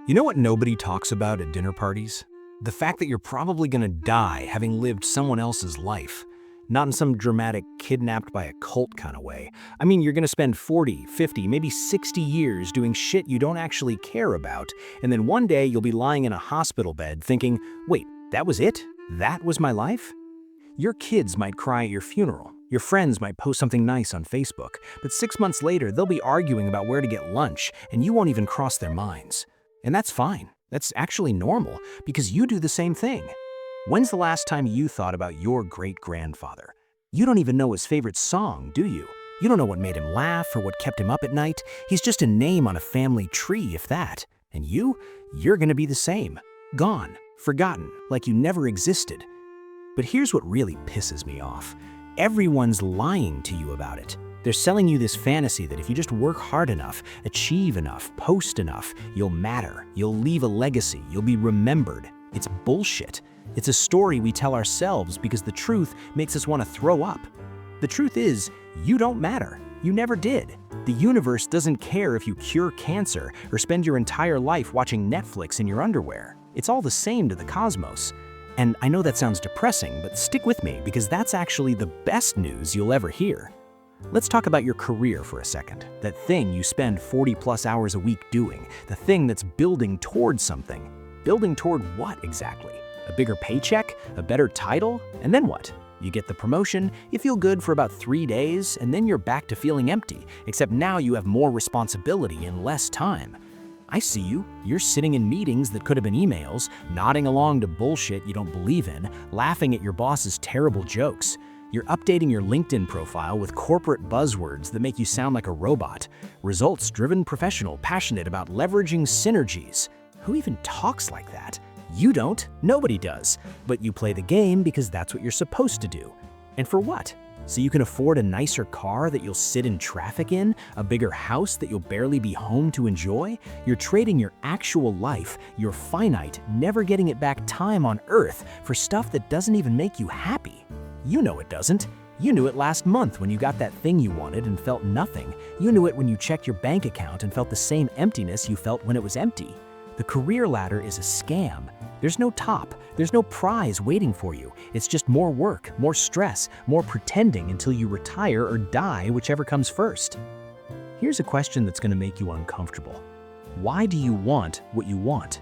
You know what nobody talks about at dinner parties? The fact that you're probably gonna die having lived someone else's life. Not in some dramatic kidnapped by a cult kind of way. I mean, you're gonna spend 40, 50, maybe 60 years doing shit you don't actually care about, and then one day you'll be lying in a hospital bed thinking, wait, that was it? That was my life? Your kids might cry at your funeral. Your friends might post something nice on Facebook, but 6 months later, they'll be arguing about where to get lunch, and you won't even cross their minds. And that's fine. That's actually normal, because you do the same thing. When's the last time you thought about your great-grandfather? You don't even know his favorite song, do you? You don't know what made him laugh or what kept him up at night. He's just a name on a family tree, if that. And you're gonna be the same. Gone, forgotten, like you never existed. But here's what really pisses me off. Everyone's lying to you about it. They're selling you this fantasy that if you just work hard enough, achieve enough, post enough, you'll matter, you'll leave a legacy, you'll be remembered. It's bullshit. It's a story we tell ourselves because the truth makes us want to throw up. The truth is, you don't matter. You never did. The universe doesn't care if you cure cancer or spend your entire life watching Netflix in your underwear. It's all the same to the cosmos. And I know that sounds depressing, but stick with me because that's actually the best news you'll ever hear. Let's talk about your career for a second. That thing you spend 40+ hours a week doing. The thing that's building towards something. Building toward what exactly? A bigger paycheck? A better title? And then what? You get the promotion, you feel good for about 3 days, and then you're back to feeling empty, except now you have more responsibility and less time. I see you. You're sitting in meetings that could have been emails, nodding along to bullshit you don't believe in, laughing at your boss's terrible jokes. You're updating your LinkedIn profile with corporate buzzwords that make you sound like a robot. Results-driven professional, passionate about leveraging synergies. Who even talks like that? You don't. Nobody does. But you play the game because that's what you're supposed to do. And for what? So you can afford a nicer car that you'll sit in traffic in? A bigger house that you'll barely be home to enjoy? You're trading your actual life, your finite, never getting it back time on Earth for stuff that doesn't even make you happy. You know it doesn't. You knew it last month when you got that thing you wanted and felt nothing. You knew it when you checked your bank account and felt the same emptiness you felt when it was empty. The career ladder is a scam. There's no top. There's no prize waiting for you. It's just more work, more stress, more pretending until you retire or die, whichever comes first. Here's a question that's going to make you uncomfortable. Why do you want what you want?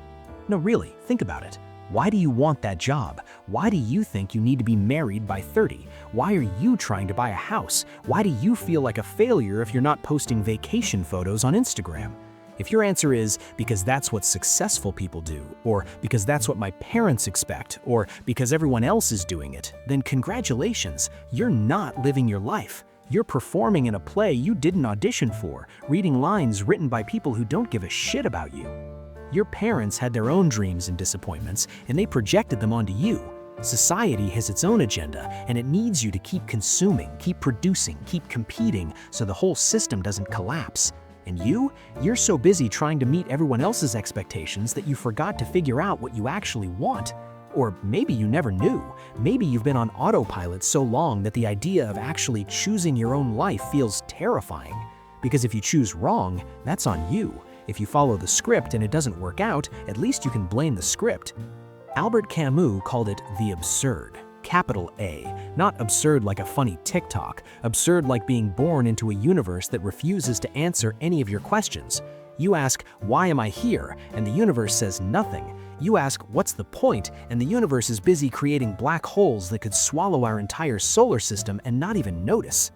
No, really, think about it. Why do you want that job? Why do you think you need to be married by 30? Why are you trying to buy a house? Why do you feel like a failure if you're not posting vacation photos on Instagram? If your answer is because that's what successful people do, or because that's what my parents expect, or because everyone else is doing it, then congratulations, you're not living your life. You're performing in a play you didn't audition for, reading lines written by people who don't give a shit about you. Your parents had their own dreams and disappointments, and they projected them onto you. Society has its own agenda, and it needs you to keep consuming, keep producing, keep competing, so the whole system doesn't collapse. And you're so busy trying to meet everyone else's expectations that you forgot to figure out what you actually want. Or maybe you never knew. Maybe you've been on autopilot so long that the idea of actually choosing your own life feels terrifying. Because if you choose wrong, that's on you. If you follow the script and it doesn't work out, at least you can blame the script. Albert Camus called it the absurd. Capital A. Not absurd like a funny TikTok. Absurd like being born into a universe that refuses to answer any of your questions. You ask, why am I here? And the universe says nothing. You ask, what's the point? And the universe is busy creating black holes that could swallow our entire solar system and not even notice.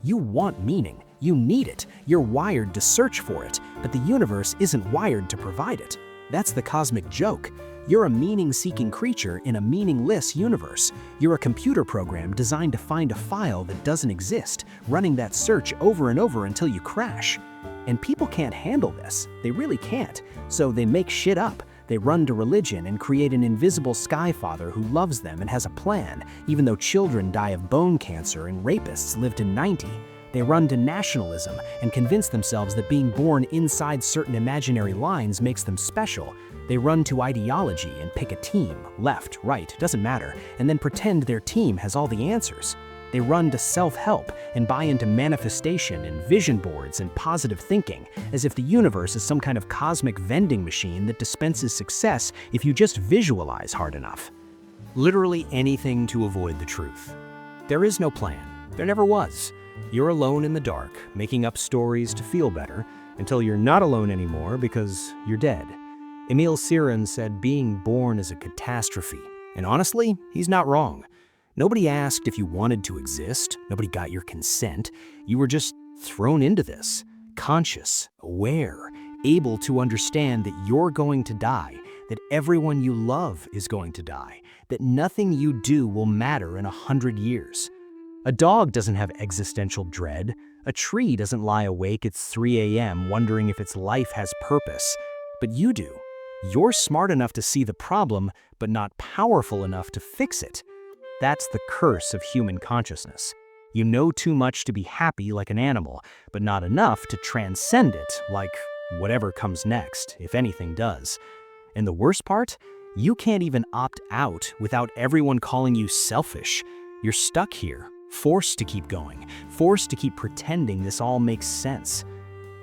You want meaning. You need it. You're wired to search for it, but the universe isn't wired to provide it. That's the cosmic joke. You're a meaning-seeking creature in a meaningless universe. You're a computer program designed to find a file that doesn't exist, running that search over and over until you crash. And people can't handle this. They really can't. So they make shit up. They run to religion and create an invisible sky father who loves them and has a plan, even though children die of bone cancer and rapists live to 90. They run to nationalism and convince themselves that being born inside certain imaginary lines makes them special. They run to ideology and pick a team, left, right, doesn't matter, and then pretend their team has all the answers. They run to self-help and buy into manifestation and vision boards and positive thinking, as if the universe is some kind of cosmic vending machine that dispenses success if you just visualize hard enough. Literally anything to avoid the truth. There is no plan. There never was. You're alone in the dark, making up stories to feel better, until you're not alone anymore because you're dead. Emil Cioran said being born is a catastrophe, and honestly, he's not wrong. Nobody asked if you wanted to exist, nobody got your consent. You were just thrown into this, conscious, aware, able to understand that you're going to die, that everyone you love is going to die, that nothing you do will matter in 100 years. A dog doesn't have existential dread. A tree doesn't lie awake at 3 a.m. wondering if its life has purpose. But you do. You're smart enough to see the problem, but not powerful enough to fix it. That's the curse of human consciousness. You know too much to be happy like an animal, but not enough to transcend it like whatever comes next, if anything does. And the worst part? You can't even opt out without everyone calling you selfish. You're stuck here, forced to keep going, forced to keep pretending this all makes sense.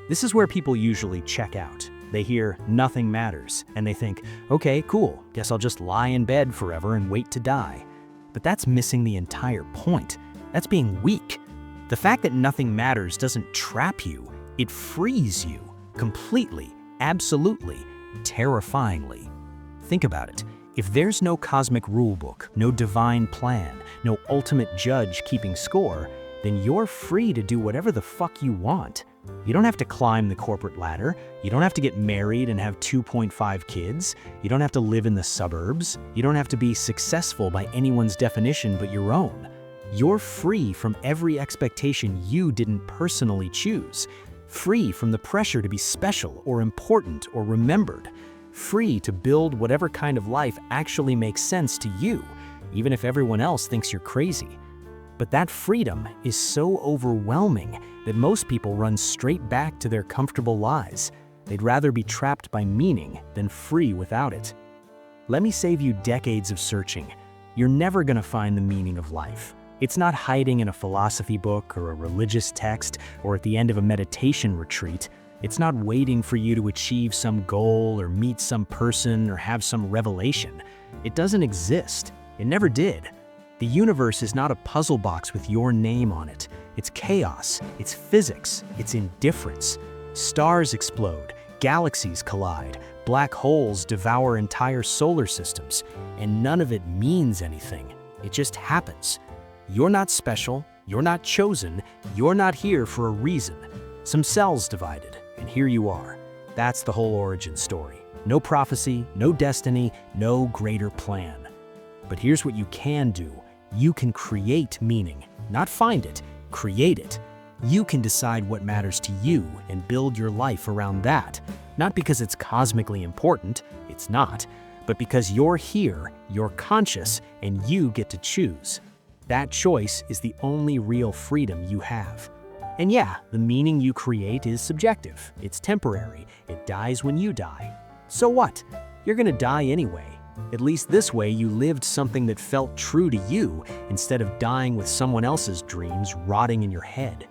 This is where people usually check out. They hear nothing matters, and they think, okay, cool, guess I'll just lie in bed forever and wait to die. But that's missing the entire point. That's being weak. The fact that nothing matters doesn't trap you, it frees you completely, absolutely, terrifyingly. Think about it. If there's no cosmic rulebook, no divine plan, no ultimate judge keeping score, then you're free to do whatever the fuck you want. You don't have to climb the corporate ladder. You don't have to get married and have 2.5 kids. You don't have to live in the suburbs. You don't have to be successful by anyone's definition but your own. You're free from every expectation you didn't personally choose. Free from the pressure to be special or important or remembered. Free to build whatever kind of life actually makes sense to you, even if everyone else thinks you're crazy. But that freedom is so overwhelming that most people run straight back to their comfortable lies. They'd rather be trapped by meaning than free without it. Let me save you decades of searching. You're never gonna find the meaning of life. It's not hiding in a philosophy book or a religious text or at the end of a meditation retreat. It's not waiting for you to achieve some goal or meet some person or have some revelation. It doesn't exist. It never did. The universe is not a puzzle box with your name on it. It's chaos, it's physics, it's indifference. Stars explode, galaxies collide, black holes devour entire solar systems, and none of it means anything. It just happens. You're not special, you're not chosen, you're not here for a reason. Some cells divided, and here you are. That's the whole origin story. No prophecy, no destiny, no greater plan. But here's what you can do. You can create meaning, not find it, create it. You can decide what matters to you and build your life around that. Not because it's cosmically important, it's not, but because you're here, you're conscious, and you get to choose. That choice is the only real freedom you have. And yeah, the meaning you create is subjective. It's temporary. It dies when you die. So what? You're gonna die anyway. At least this way you lived something that felt true to you instead of dying with someone else's dreams rotting in your head.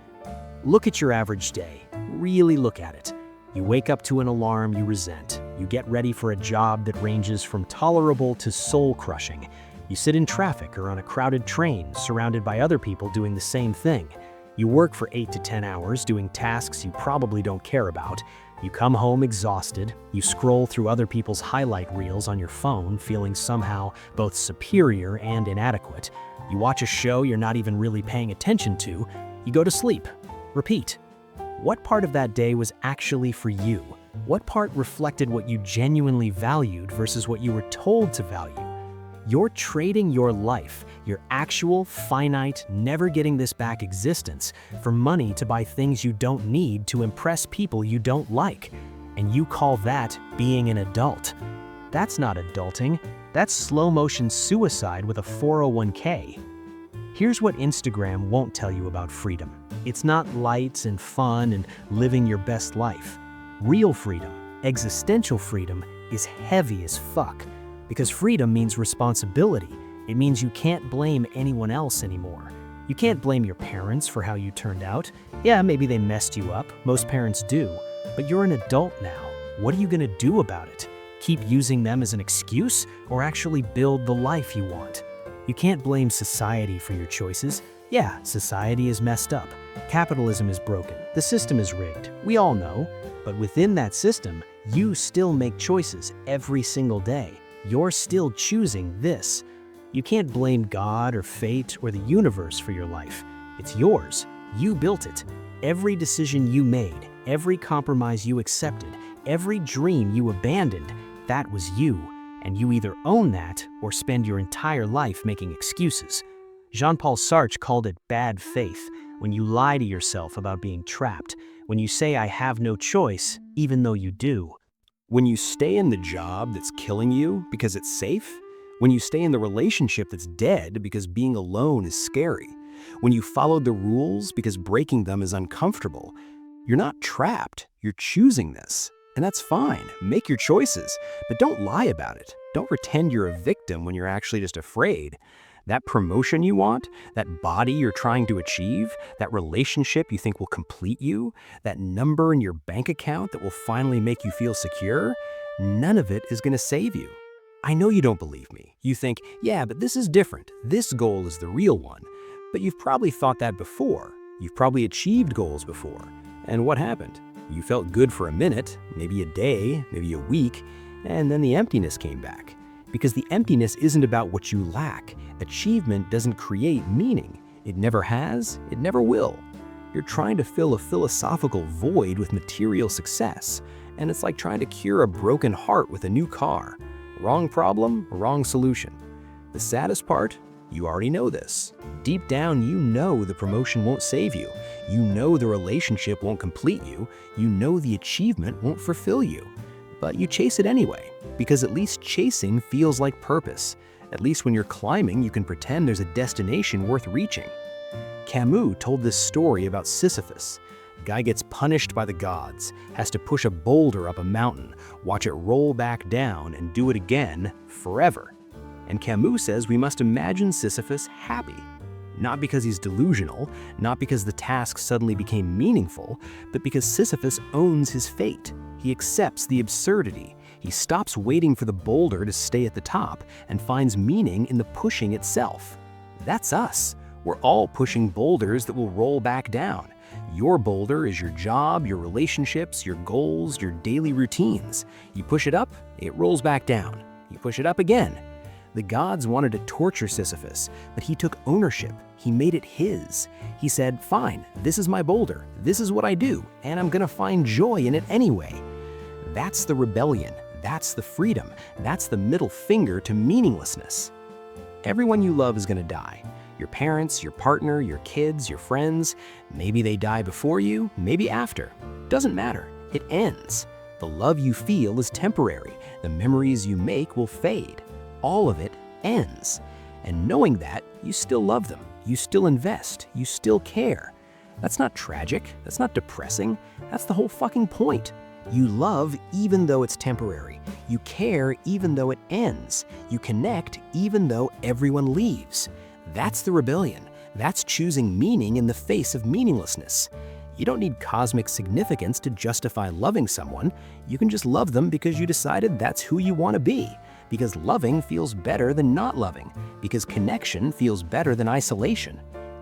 Look at your average day. Really look at it. You wake up to an alarm you resent. You get ready for a job that ranges from tolerable to soul-crushing. You sit in traffic or on a crowded train surrounded by other people doing the same thing. You work for 8 to 10 hours doing tasks you probably don't care about. You come home exhausted. You scroll through other people's highlight reels on your phone, feeling somehow both superior and inadequate. You watch a show you're not even really paying attention to. You go to sleep. Repeat. What part of that day was actually for you? What part reflected what you genuinely valued versus what you were told to value? You're trading your life, your actual, finite, never getting this back existence, for money to buy things you don't need to impress people you don't like. And you call that being an adult. That's not adulting. That's slow-motion suicide with a 401k. Here's what Instagram won't tell you about freedom. It's not lights and fun and living your best life. Real freedom, existential freedom, is heavy as fuck. Because freedom means responsibility. It means you can't blame anyone else anymore. You can't blame your parents for how you turned out. Yeah, maybe they messed you up. Most parents do. But you're an adult now. What are you going to do about it? Keep using them as an excuse, or actually build the life you want? You can't blame society for your choices. Yeah, society is messed up. Capitalism is broken. The system is rigged. We all know. But within that system, you still make choices every single day. You're still choosing this. You can't blame God or fate or the universe for your life. It's yours. You built it. Every decision you made, every compromise you accepted, every dream you abandoned, that was you. And you either own that or spend your entire life making excuses. Jean-Paul Sartre called it bad faith, when you lie to yourself about being trapped, when you say I have no choice, even though you do. When you stay in the job that's killing you because it's safe. When you stay in the relationship that's dead because being alone is scary. When you follow the rules because breaking them is uncomfortable. You're not trapped, you're choosing this. And that's fine, make your choices, but don't lie about it. Don't pretend you're a victim when you're actually just afraid. That promotion you want, that body you're trying to achieve, that relationship you think will complete you, that number in your bank account that will finally make you feel secure, none of it is going to save you. I know you don't believe me. You think, yeah, but this is different. This goal is the real one. But you've probably thought that before. You've probably achieved goals before. And what happened? You felt good for a minute, maybe a day, maybe a week, and then the emptiness came back. Because the emptiness isn't about what you lack. Achievement doesn't create meaning. It never has, it never will. You're trying to fill a philosophical void with material success, and it's like trying to cure a broken heart with a new car. Wrong problem, wrong solution. The saddest part, you already know this. Deep down, you know the promotion won't save you. You know the relationship won't complete you. You know the achievement won't fulfill you. But you chase it anyway, because at least chasing feels like purpose. At least when you're climbing, you can pretend there's a destination worth reaching. Camus told this story about Sisyphus. Guy gets punished by the gods, has to push a boulder up a mountain, watch it roll back down, and do it again forever. And Camus says we must imagine Sisyphus happy. Not because he's delusional, not because the task suddenly became meaningful, but because Sisyphus owns his fate. He accepts the absurdity. He stops waiting for the boulder to stay at the top and finds meaning in the pushing itself. That's us. We're all pushing boulders that will roll back down. Your boulder is your job, your relationships, your goals, your daily routines. You push it up, it rolls back down. You push it up again. The gods wanted to torture Sisyphus, but he took ownership. He made it his. He said, fine, this is my boulder. This is what I do, and I'm gonna find joy in it anyway. That's the rebellion. That's the freedom. That's the middle finger to meaninglessness. Everyone you love is gonna die. Your parents, your partner, your kids, your friends. Maybe they die before you, maybe after. Doesn't matter. It ends. The love you feel is temporary. The memories you make will fade. All of it ends. And knowing that, you still love them. You still invest. You still care. That's not tragic. That's not depressing. That's the whole fucking point. You love even though it's temporary. You care even though it ends. You connect even though everyone leaves. That's the rebellion. That's choosing meaning in the face of meaninglessness. You don't need cosmic significance to justify loving someone. You can just love them because you decided that's who you want to be. Because loving feels better than not loving. Because connection feels better than isolation.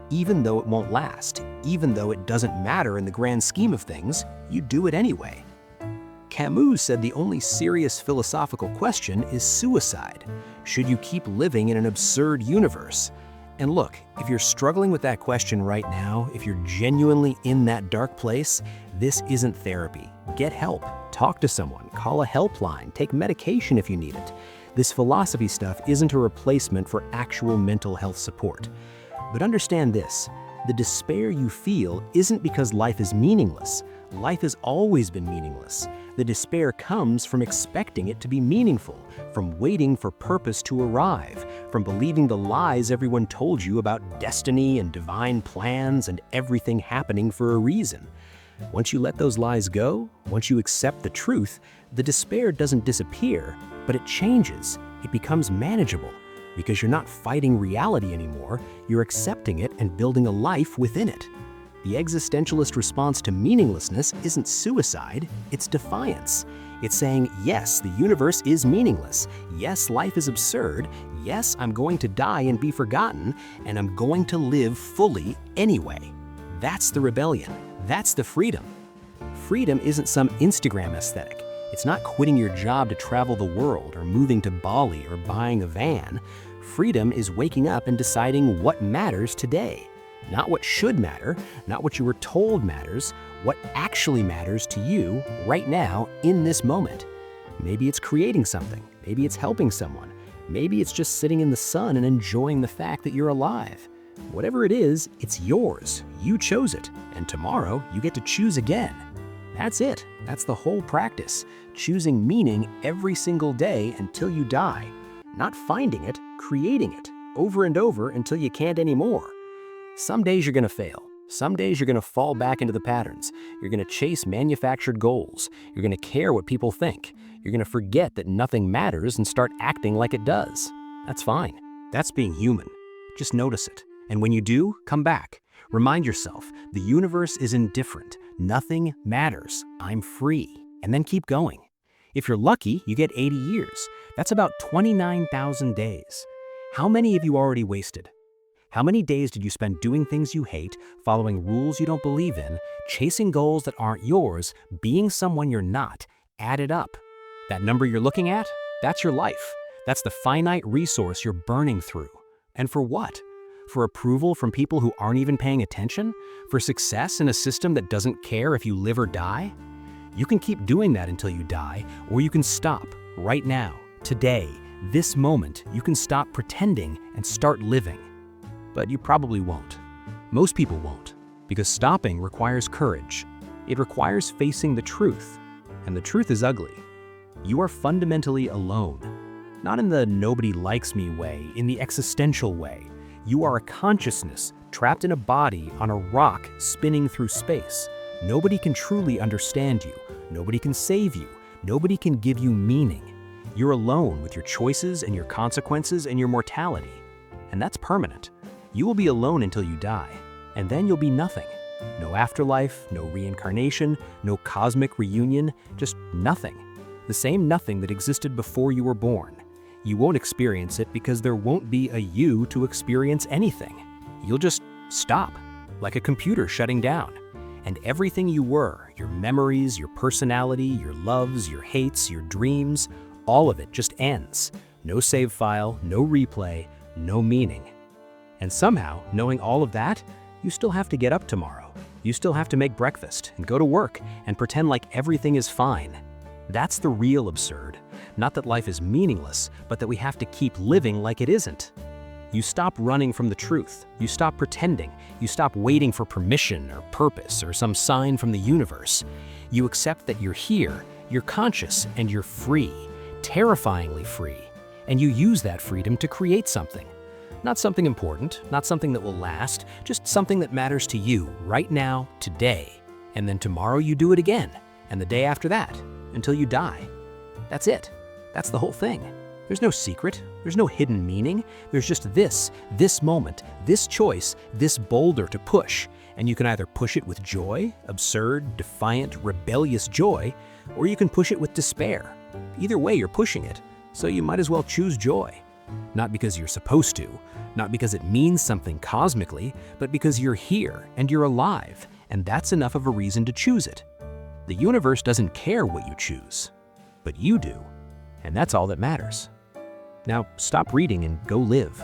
Even though it won't last, even though it doesn't matter in the grand scheme of things, you do it anyway. Camus said the only serious philosophical question is suicide. Should you keep living in an absurd universe? And look, if you're struggling with that question right now, if you're genuinely in that dark place, this isn't therapy. Get help. Talk to someone. Call a helpline. Take medication if you need it. This philosophy stuff isn't a replacement for actual mental health support. But understand this, the despair you feel isn't because life is meaningless. Life has always been meaningless. The despair comes from expecting it to be meaningful, from waiting for purpose to arrive, from believing the lies everyone told you about destiny and divine plans and everything happening for a reason. Once you let those lies go, once you accept the truth, the despair doesn't disappear, but it changes. It becomes manageable. Because you're not fighting reality anymore, you're accepting it and building a life within it. The existentialist response to meaninglessness isn't suicide, it's defiance. It's saying, yes, the universe is meaningless. Yes, life is absurd. Yes, I'm going to die and be forgotten, and I'm going to live fully anyway. That's the rebellion. That's the freedom. Freedom isn't some Instagram aesthetic. It's not quitting your job to travel the world or moving to Bali or buying a van. Freedom is waking up and deciding what matters today. Not what should matter, not what you were told matters, what actually matters to you right now in this moment. Maybe it's creating something, maybe it's helping someone, maybe it's just sitting in the sun and enjoying the fact that you're alive. Whatever it is, it's yours, you chose it, and tomorrow you get to choose again. That's it, that's the whole practice, choosing meaning every single day until you die. Not finding it, creating it, over and over until you can't anymore. Some days you're gonna fail. Some days you're gonna fall back into the patterns. You're gonna chase manufactured goals. You're gonna care what people think. You're gonna forget that nothing matters and start acting like it does. That's fine. That's being human. Just notice it. And when you do, come back. Remind yourself, the universe is indifferent. Nothing matters. I'm free. And then keep going. If you're lucky, you get 80 years. That's about 29,000 days. How many have you already wasted? How many days did you spend doing things you hate, following rules you don't believe in, chasing goals that aren't yours, being someone you're not? Add it up. That number you're looking at, that's your life. That's the finite resource you're burning through. And for what? For approval from people who aren't even paying attention? For success in a system that doesn't care if you live or die? You can keep doing that until you die, or you can stop right now, today, this moment. You can stop pretending and start living. But you probably won't. Most people won't, because stopping requires courage. It requires facing the truth, and the truth is ugly. You are fundamentally alone. Not in the nobody likes me way, in the existential way. You are a consciousness trapped in a body on a rock spinning through space. Nobody can truly understand you. Nobody can save you. Nobody can give you meaning. You're alone with your choices and your consequences and your mortality. And that's permanent. You will be alone until you die, and then you'll be nothing. No afterlife, no reincarnation, no cosmic reunion, just nothing. The same nothing that existed before you were born. You won't experience it because there won't be a you to experience anything. You'll just stop, like a computer shutting down. And everything you were, your memories, your personality, your loves, your hates, your dreams, all of it just ends. No save file, no replay, no meaning. And somehow, knowing all of that, you still have to get up tomorrow. You still have to make breakfast and go to work and pretend like everything is fine. That's the real absurd. Not that life is meaningless, but that we have to keep living like it isn't. You stop running from the truth. You stop pretending. You stop waiting for permission or purpose or some sign from the universe. You accept that you're here, you're conscious, and you're free, terrifyingly free. And you use that freedom to create something. Not something important, not something that will last, just something that matters to you right now, today. And then tomorrow you do it again, and the day after that, until you die. That's it. That's the whole thing. There's no secret, there's no hidden meaning, there's just this moment, this choice, this boulder to push. And you can either push it with joy, absurd, defiant, rebellious joy, or you can push it with despair. Either way, you're pushing it, so you might as well choose joy. Not because you're supposed to, not because it means something cosmically, but because you're here and you're alive, and that's enough of a reason to choose it. The universe doesn't care what you choose, but you do, and that's all that matters. Now, stop reading and go live.